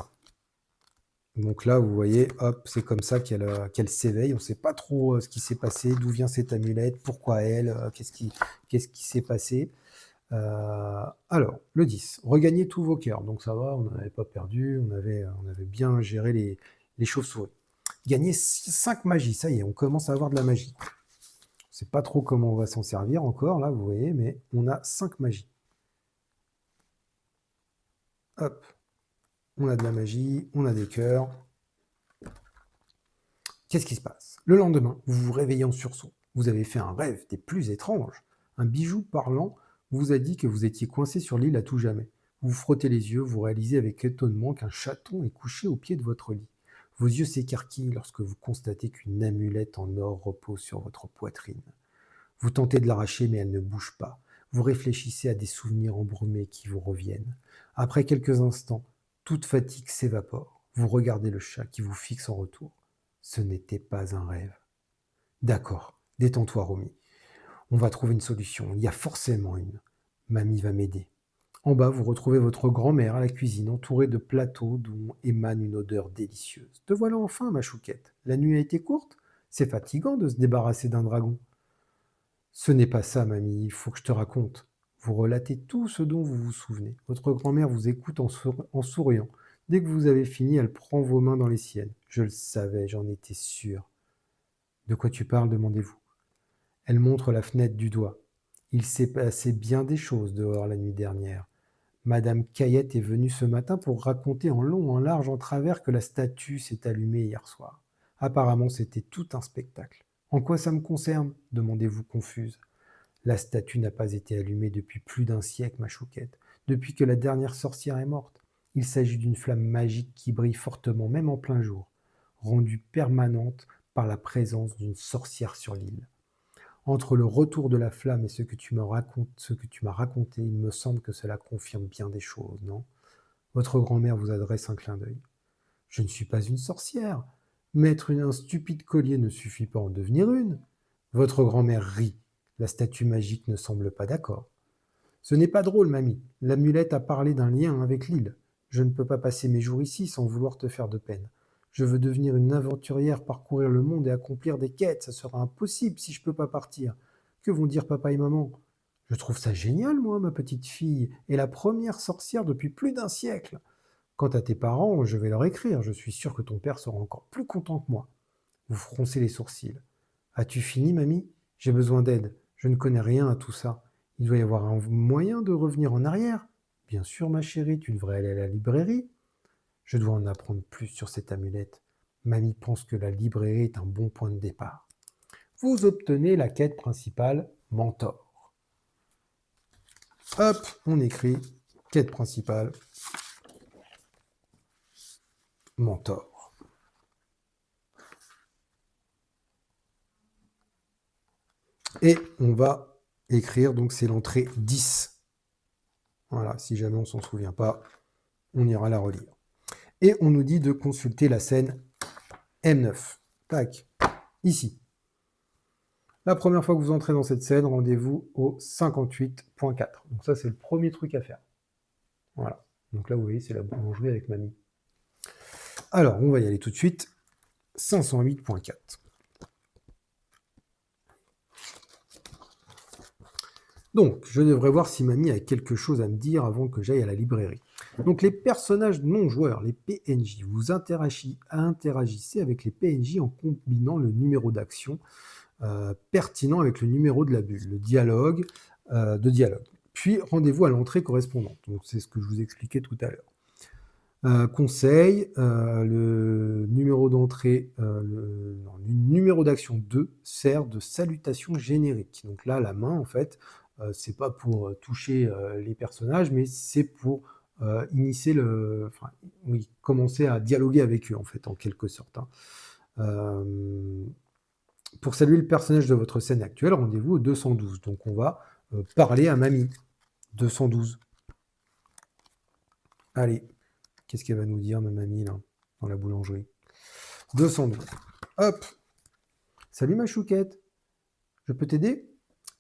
Donc là, vous voyez, hop, c'est comme ça qu'elle s'éveille. On ne sait pas trop ce qui s'est passé, d'où vient cette amulette, pourquoi elle, qu'est-ce qui s'est passé. Alors, le 10, regagnez tous vos cœurs. Donc ça va, on n'avait pas perdu, on avait bien géré les chauves-souris. Gagnez 5 magies, ça y est, on commence à avoir de la magie. On ne sait pas trop comment on va s'en servir encore, là, vous voyez, mais on a 5 magies. Hop, on a de la magie, on a des cœurs. Qu'est-ce qui se passe? Le lendemain, vous vous réveillez en sursaut. Vous avez fait un rêve des plus étranges. Un bijou parlant vous a dit que vous étiez coincé sur l'île à tout jamais. Vous vous frottez les yeux, vous réalisez avec étonnement qu'un chaton est couché au pied de votre lit. Vos yeux s'écarquillent lorsque vous constatez qu'une amulette en or repose sur votre poitrine. Vous tentez de l'arracher, mais elle ne bouge pas. Vous réfléchissez à des souvenirs embrumés qui vous reviennent. Après quelques instants, toute fatigue s'évapore. Vous regardez le chat qui vous fixe en retour. Ce n'était pas un rêve. D'accord, détends-toi, Romy. On va trouver une solution. Il y a forcément une. Mamie va m'aider. En bas, vous retrouvez votre grand-mère à la cuisine, entourée de plateaux dont émane une odeur délicieuse. Te voilà enfin, ma chouquette. La nuit a été courte? C'est fatigant de se débarrasser d'un dragon. Ce n'est pas ça, mamie, il faut que je te raconte. Vous relatez tout ce dont vous vous souvenez. Votre grand-mère vous écoute en souriant. Dès que vous avez fini, elle prend vos mains dans les siennes. Je le savais, j'en étais sûr. De quoi tu parles, demandez-vous. Elle montre la fenêtre du doigt. Il s'est passé bien des choses dehors la nuit dernière. Madame Caillette est venue ce matin pour raconter en long, en large, en travers que la statue s'est allumée hier soir. Apparemment, c'était tout un spectacle. En quoi ça me concerne? Demandez-vous confuse. La statue n'a pas été allumée depuis plus d'un siècle, ma chouquette, depuis que la dernière sorcière est morte. Il s'agit d'une flamme magique qui brille fortement, même en plein jour, rendue permanente par la présence d'une sorcière sur l'île. Entre le retour de la flamme et ce que tu m'as raconté, il me semble que cela confirme bien des choses, non? Votre grand-mère vous adresse un clin d'œil. Je ne suis pas une sorcière. Mettre un stupide collier ne suffit pas à en devenir une. Votre grand-mère rit. La statue magique ne semble pas d'accord. Ce n'est pas drôle, mamie. L'amulette a parlé d'un lien avec l'île. Je ne peux pas passer mes jours ici sans vouloir te faire de peine. Je veux devenir une aventurière, parcourir le monde et accomplir des quêtes. Ça sera impossible si je ne peux pas partir. Que vont dire papa et maman? Je trouve ça génial, moi, ma petite fille, et la première sorcière depuis plus d'un siècle. Quant à tes parents, je vais leur écrire. Je suis sûr que ton père sera encore plus content que moi. Vous froncez les sourcils. As-tu fini, mamie? J'ai besoin d'aide. Je ne connais rien à tout ça. Il doit y avoir un moyen de revenir en arrière. Bien sûr, ma chérie, tu devrais aller à la librairie. Je dois en apprendre plus sur cette amulette. Mamie pense que la librairie est un bon point de départ. Vous obtenez la quête principale, Mentor. Hop, on écrit quête principale, Mentor. Et on va écrire, donc c'est l'entrée 10. Voilà, si jamais on ne s'en souvient pas, on ira la relire. Et on nous dit de consulter la scène M9. Tac, ici. La première fois que vous entrez dans cette scène, rendez-vous au 58.4. Donc ça, c'est le premier truc à faire. Voilà. Donc là, vous voyez, c'est la boulangerie avec mamie. Alors, on va y aller tout de suite. 508.4. Donc, je devrais voir si mamie a quelque chose à me dire avant que j'aille à la librairie. Donc, les personnages non joueurs, les PNJ, vous interagissez avec les PNJ en combinant le numéro d'action pertinent avec le numéro de la bulle, le dialogue de dialogue. Puis, rendez-vous à l'entrée correspondante. Donc, c'est ce que je vous expliquais tout à l'heure. Conseil, le numéro d'entrée, le numéro d'action 2 sert de salutation générique. Donc là, la main, en fait, c'est pas pour, toucher, les personnages, mais c'est pour, initier enfin, oui, commencer à dialoguer avec eux, en fait, en quelque sorte, hein. Hem, pour saluer le personnage de votre scène actuelle, rendez-vous au 212. Donc on va, parler à mamie. 212. Allez, qu'est-ce qu'elle va nous dire, ma mamie, là, dans la boulangerie? 212. Hop! Salut ma chouquette, je peux t'aider?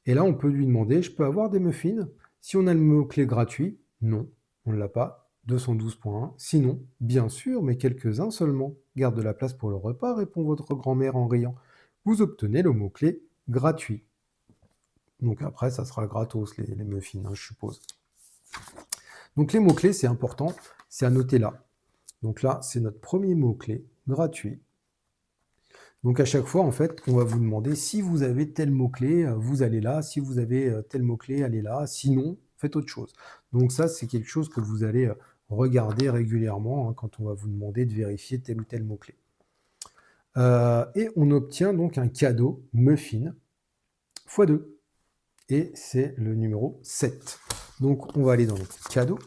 Et là, on peut lui demander, je peux avoir des muffins? Si on a le mot-clé gratuit, non, on ne l'a pas. 212.1. Sinon, bien sûr, mais quelques-uns seulement. Garde de la place pour le repas, répond votre grand-mère en riant. Vous obtenez le mot-clé gratuit. Donc après, ça sera gratos, les muffins, hein, je suppose. Donc les mots-clés, c'est important, c'est à noter là. Donc là, c'est notre premier mot-clé, gratuit. Donc à chaque fois, en fait, on va vous demander si vous avez tel mot-clé, vous allez là. Si vous avez tel mot-clé, allez là. Sinon, faites autre chose. Donc ça, c'est quelque chose que vous allez regarder régulièrement, hein, quand on va vous demander de vérifier tel ou tel mot-clé. Et on obtient donc un cadeau muffin x2. Et c'est le numéro 7. Donc on va aller dans les cadeaux.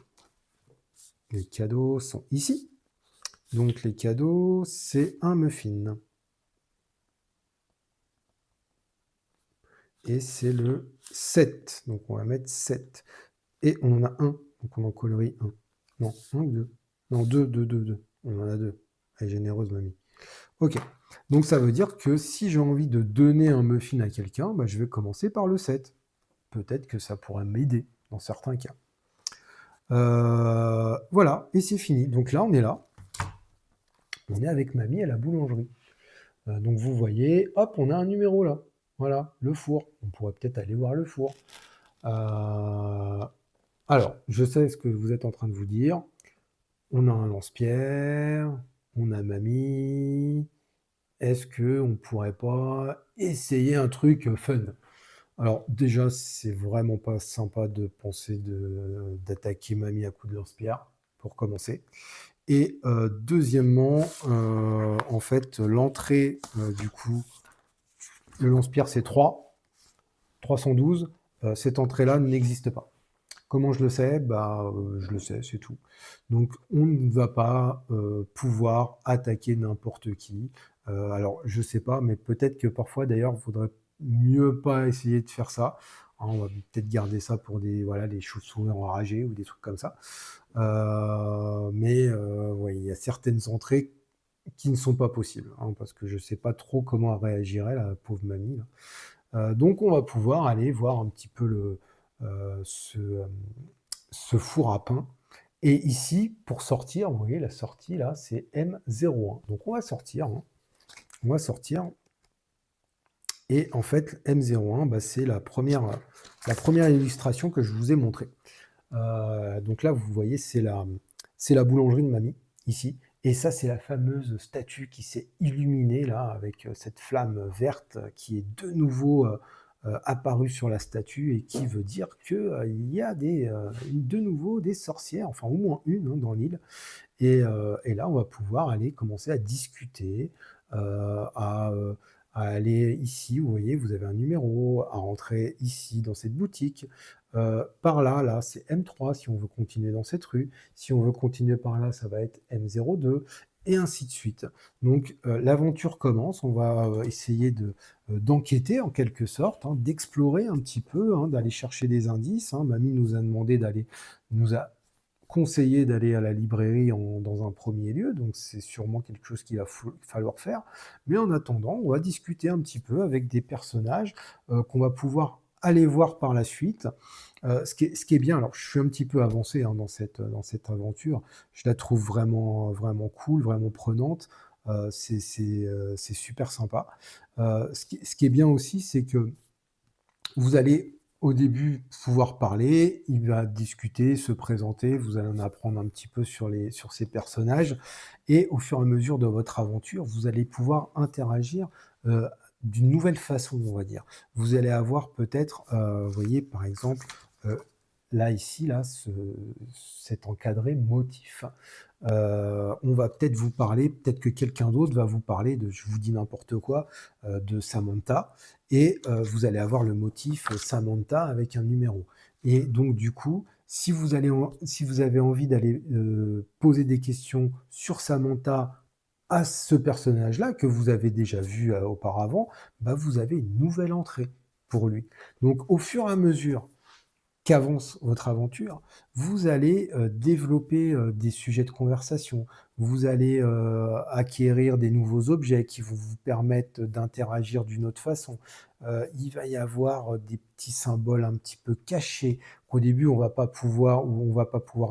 Les cadeaux sont ici. Donc les cadeaux, c'est un muffin. Et c'est le 7. Donc on va mettre 7. Et on en a un. Donc on en colorie un. Non, un ou deux? Non, deux. On en a deux. Elle est généreuse, mamie. Ok. Donc ça veut dire que si j'ai envie de donner un muffin à quelqu'un, bah, je vais commencer par le 7. Peut-être que ça pourrait m'aider dans certains cas. Voilà, et c'est fini. Donc là, on est là. On est avec mamie à la boulangerie. Donc vous voyez, hop, on a un numéro là. Voilà, le four. On pourrait peut-être aller voir le four. Alors, je sais ce que vous êtes en train de vous dire. On a un lance-pierre, on a mamie. Est-ce qu'on ne pourrait pas essayer un truc fun? Alors déjà, c'est vraiment pas sympa de penser d'attaquer mamie à coups de lance-pierre, pour commencer. Et deuxièmement, en fait, l'entrée, du coup, le lance-pierre, c'est 312. Cette entrée-là n'existe pas. Comment je le sais? Bah, je le sais, c'est tout. Donc on ne va pas, pouvoir attaquer n'importe qui. Alors je sais pas, mais peut-être que parfois d'ailleurs, il faudrait mieux pas essayer de faire ça, hein. On va peut-être garder ça pour des voilà, les chauves-souris enragées ou des trucs comme ça. Mais ouais, il y a certaines entrées qui ne sont pas possibles, hein, parce que je sais pas trop comment elle réagirait la pauvre mamie, là. Donc on va pouvoir aller voir un petit peu ce four à pain. Et ici, pour sortir, vous voyez la sortie là, c'est M01. Donc on va sortir, hein. On va sortir. Et en fait, M01, bah, c'est la première illustration que je vous ai montrée. Donc là, vous voyez, c'est la boulangerie de mamie, ici. Et ça, c'est la fameuse statue qui s'est illuminée là, avec cette flamme verte qui est de nouveau apparue sur la statue et qui veut dire qu'il y a de nouveau des sorcières, enfin au moins une, hein, dans l'île. Et là, on va pouvoir aller commencer à discuter, à aller ici. Vous voyez, vous avez un numéro, à rentrer ici, dans cette boutique. Par là, là, c'est M3 si on veut continuer dans cette rue. Si on veut continuer par là, ça va être M02 et ainsi de suite. Donc, l'aventure commence. On va essayer d'enquêter en quelque sorte, hein, d'explorer un petit peu, hein, d'aller chercher des indices, hein. Mamie nous a demandé nous a conseillé d'aller à la librairie dans un premier lieu, donc c'est sûrement quelque chose qu'il va falloir faire. Mais en attendant, on va discuter un petit peu avec des personnages qu'on va pouvoir aller voir par la suite. Ce qui est bien, alors je suis un petit peu avancé, hein, dans cette aventure, je la trouve vraiment, vraiment cool, vraiment prenante. C'est super sympa. Ce qui est bien aussi, c'est que vous allez au début pouvoir parler, il va discuter, se présenter, vous allez en apprendre un petit peu sur ces personnages et au fur et à mesure de votre aventure, vous allez pouvoir interagir, d'une nouvelle façon, on va dire. Vous allez avoir peut-être, vous voyez, par exemple, là, ici, là, cet encadré motif. On va peut-être vous parler, peut-être que quelqu'un d'autre va vous parler de, je vous dis n'importe quoi, de Samantha et vous allez avoir le motif Samantha avec un numéro et donc du coup, si vous avez envie d'aller, poser des questions sur Samantha à ce personnage-là que vous avez déjà vu, auparavant, bah, vous avez une nouvelle entrée pour lui. Donc au fur et à mesure qu'avance votre aventure, vous allez, développer, des sujets de conversation. Vous allez, acquérir des nouveaux objets qui vont vous permettre d'interagir d'une autre façon. Il va y avoir, des petits symboles un petit peu cachés qu'au début on va pas pouvoir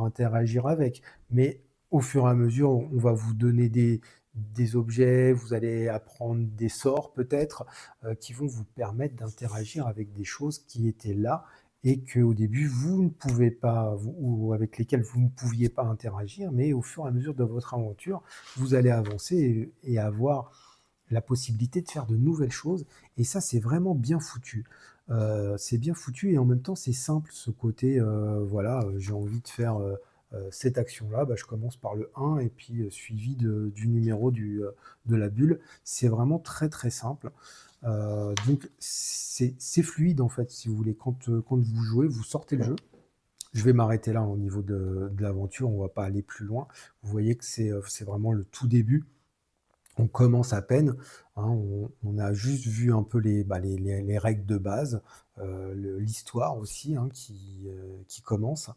interagir avec. Mais au fur et à mesure, on va vous donner des objets, vous allez apprendre des sorts peut-être, qui vont vous permettre d'interagir avec des choses qui étaient là et qu'au début, vous ne pouvez pas, ou avec lesquels vous ne pouviez pas interagir, mais au fur et à mesure de votre aventure, vous allez avancer et avoir la possibilité de faire de nouvelles choses. Et ça, c'est vraiment bien foutu. C'est bien foutu et en même temps, c'est simple, ce côté, voilà, j'ai envie de faire cette action-là, bah, je commence par le 1 et puis suivi du numéro de la bulle. C'est vraiment très très simple. Donc c'est fluide en fait, si vous voulez. Quand vous jouez, vous sortez le jeu. Je vais m'arrêter là au niveau de l'aventure, on va pas aller plus loin. Vous voyez que c'est vraiment le tout début. On commence à peine, hein, on a juste vu un peu les règles de base, l'histoire aussi, hein, qui commence.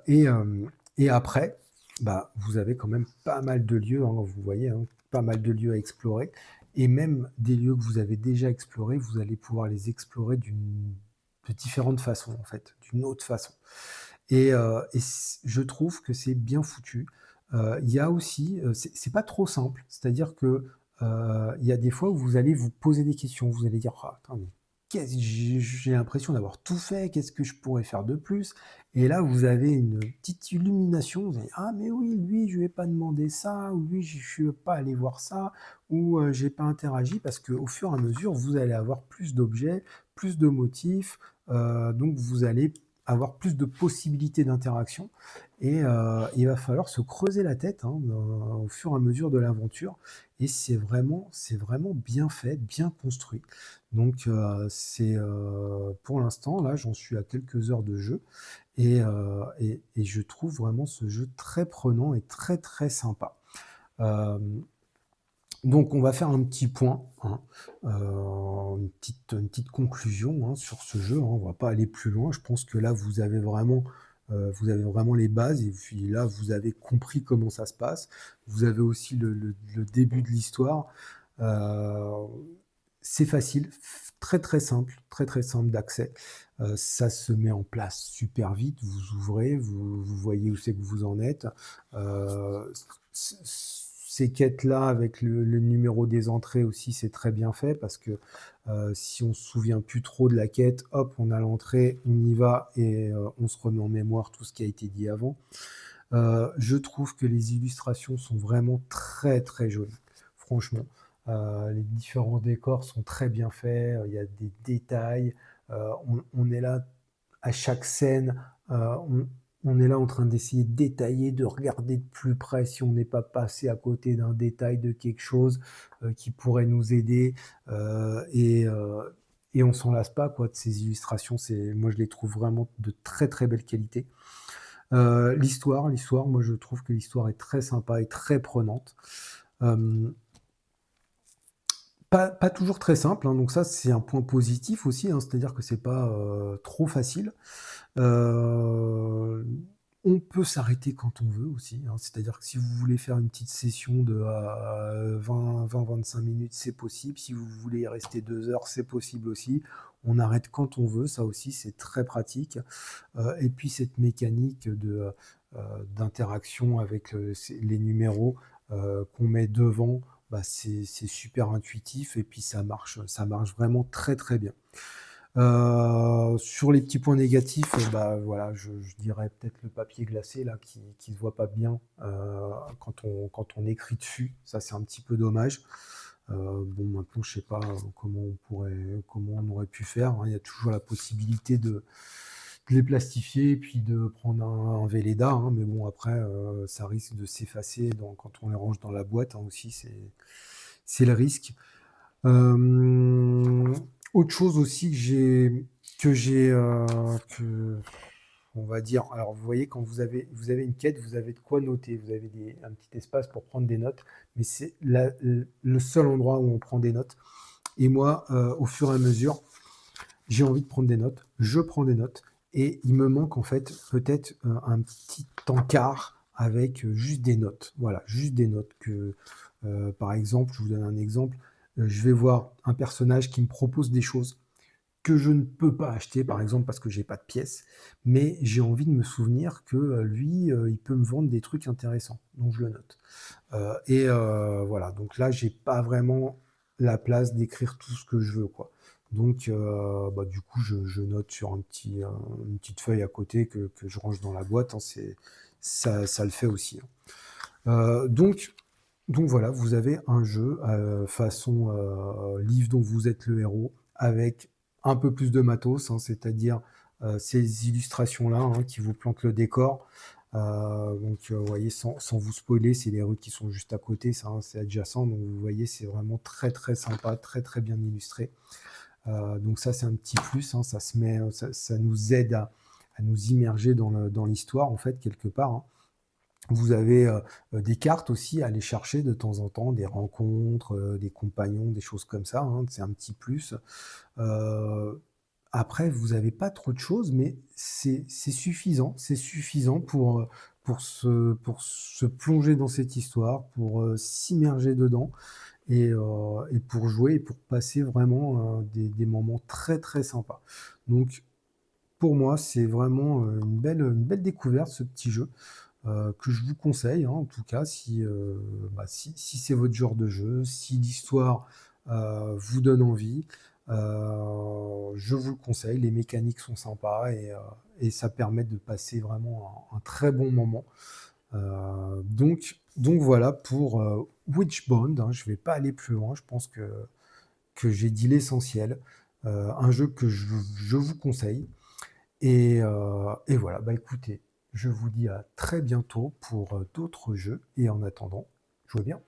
Et après, bah, vous avez quand même pas mal de lieux, hein, vous voyez, hein, pas mal de lieux à explorer et même des lieux que vous avez déjà explorés, vous allez pouvoir les explorer de différentes façons, en fait, d'une autre façon et je trouve que c'est bien foutu. Il y a aussi, c'est pas trop simple, c'est-à-dire que, il y a des fois où vous allez vous poser des questions, vous allez dire: «Ah attends, mais qu'est-ce j'ai l'impression d'avoir tout fait, qu'est-ce que je pourrais faire de plus?» Et là, vous avez une petite illumination, vous allez: «Ah mais oui, lui, je lui ai pas demandé ça» ou «Lui, je suis pas allé voir ça» ou «J'ai pas interagi» parce qu'au fur et à mesure, vous allez avoir plus d'objets, plus de motifs, donc vous allez avoir plus de possibilités d'interaction et il va falloir se creuser la tête, hein, au fur et à mesure de l'aventure et c'est vraiment bien fait, bien construit. Donc pour l'instant, là, j'en suis à quelques heures de jeu et je trouve vraiment ce jeu très prenant et très, très sympa. Hem donc on va faire un petit point, hein, une petite conclusion, hein, sur ce jeu, hein. On va pas aller plus loin. Je pense que là, vous avez vraiment les bases et puis là, vous avez compris comment ça se passe. Vous avez aussi le début de l'histoire. Heu, c'est facile, très, très simple, très, très simple d'accès. Ça se met en place super vite. Vous ouvrez, vous voyez où c'est que vous en êtes. C c ces quêtes-là avec le numéro des entrées aussi, c'est très bien fait parce que, si on se souvient plus trop de la quête, hop, on a l'entrée, on y va et on se remet en mémoire tout ce qui a été dit avant. Je trouve que les illustrations sont vraiment très, très jolies, franchement. Les différents décors sont très bien faits, il y a des détails, on est là à chaque scène, on est là en train d'essayer de détailler, de regarder de plus près si on n'est pas passé à côté d'un détail, de quelque chose, qui pourrait nous aider, et on s'en lasse pas quoi de ces illustrations. Moi je les trouve vraiment de très, très belle qualité. L'histoire, moi je trouve que l'histoire est très sympa et très prenante. Hem, pas toujours très simple, hein, donc ça c'est un point positif aussi, hein, c'est-à-dire que c'est pas, trop facile. Heu, on peut s'arrêter quand on veut aussi, hein, c'est-à-dire que si vous voulez faire une petite session de, 20-25 minutes, c'est possible. Si vous voulez y rester 2 heures, c'est possible aussi. On arrête quand on veut, ça aussi c'est très pratique. Et puis cette mécanique d'interaction avec, les numéros, qu'on met devant, bah, c'est super intuitif et puis ça marche vraiment très, très bien. Sur les petits points négatifs, bah, voilà, je dirais peut-être le papier glacé là qui se voit pas bien, quand on écrit dessus. Ça, c'est un petit peu dommage. Bon maintenant je sais pas, comment on aurait pu faire, hein. Il y a toujours la possibilité de les plastifier et puis de prendre un Velleda, hein, mais bon après, ça risque de s'effacer quand on les range dans la boîte, hein, aussi, c'est le risque. Hem, Autre chose aussi que j'ai, que on va dire, alors vous voyez quand vous avez une quête, vous avez de quoi noter, vous avez un petit espace pour prendre des notes, mais c'est le seul endroit où on prend des notes. Et moi, au fur et à mesure, j'ai envie de prendre des notes, je prends des notes, et il me manque en fait peut-être un petit encart avec juste des notes. Voilà, juste des notes par exemple, je vous donne un exemple, je vais voir un personnage qui me propose des choses que je ne peux pas acheter, par exemple, parce que j'ai pas de pièces, mais j'ai envie de me souvenir que lui, il peut me vendre des trucs intéressants, donc je le note. Voilà, donc là, j'ai pas vraiment la place d'écrire tout ce que je veux, quoi. Donc, bah, du coup, je note sur une petite feuille à côté que je range dans la boîte, hein, ça le fait aussi, hein. Donc voilà, vous avez un jeu façon livre dont vous êtes le héros, avec un peu plus de matos, hein, c'est-à-dire ces illustrations-là, hein, qui vous plantent le décor. Donc vous voyez, sans vous spoiler, c'est les rues qui sont juste à côté, ça, hein, c'est adjacent, donc vous voyez, c'est vraiment très très sympa, très très bien illustré. Donc ça, c'est un petit plus, hein, ça nous aide à nous immerger dans l'histoire, en fait, quelque part, hein. Vous avez des cartes aussi à aller chercher de temps en temps, des rencontres, des compagnons, des choses comme ça, hein, c'est un petit plus. Heu, Après, vous n'avez pas trop de choses, mais c'est suffisant. C'est suffisant pour se plonger dans cette histoire, pour s'immerger dedans et pour jouer et pour passer vraiment des moments très, très sympas. Donc pour moi, c'est vraiment une belle découverte, ce petit jeu que je vous conseille, hein, en tout cas, si c'est votre genre de jeu, si l'histoire vous donne envie, je vous le conseille. Les mécaniques sont sympas et ça permet de passer vraiment un très bon moment. Donc voilà pour Witchbound, hein, je ne vais pas aller plus loin, je pense que j'ai dit l'essentiel. Un jeu que je vous conseille. Et voilà, bah écoutez, je vous dis à très bientôt pour d'autres jeux et en attendant, jouez bien.